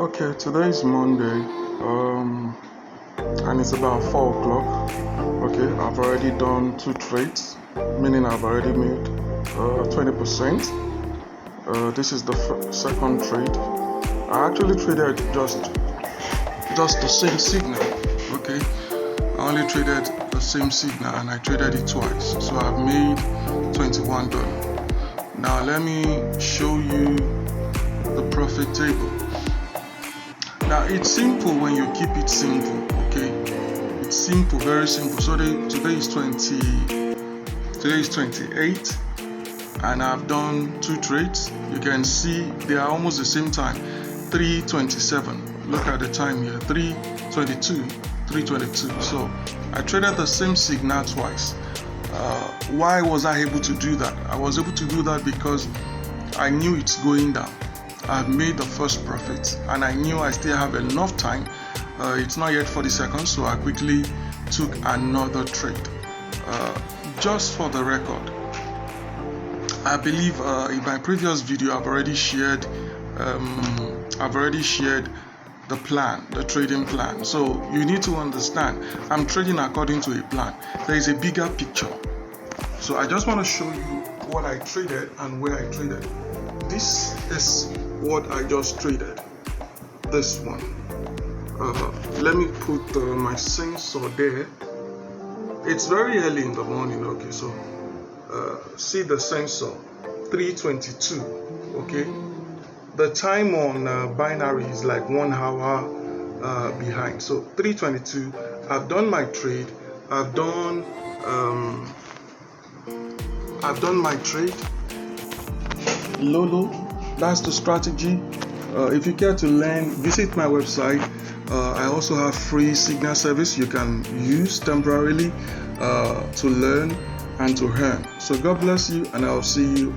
Okay, today is Monday, and it's about 4 o'clock. Okay, I've already done 2 trades, meaning I've already made 20%. This is the second trade. I actually traded just the same signal. Okay, I only traded the same signal and I traded it twice, so I've made $21. Now let me show you the profit table. Now it's simple when you keep it simple. Okay, it's simple, very simple. So today is 28, and I've done 2 trades. You can see they are almost the same time, 3:27. Look at the time here, 3:22. So I traded the same signal twice. Why was I able to do that? I was able to do that because I knew it's going down. I've made the first profit and I knew I still have enough time. It's not yet 40 seconds, so I quickly took another trade. Just for the record, I believe in my previous video I've already shared the plan, the trading plan. So you need to understand, I'm trading according to a plan. There is a bigger picture. So I just want to show you what I traded and where I traded. This is what I just traded. This one. Let me put my sensor there. It's very early in the morning. Okay, so see the sensor, 3:22. Okay, the time on binary is like 1 hour behind. So 3:22. I've done my trade. I've done my trade. Lolo, that's the strategy. If you care to learn, visit my website. I also have free signal service you can use temporarily to learn and to earn. So God bless you, and I'll see you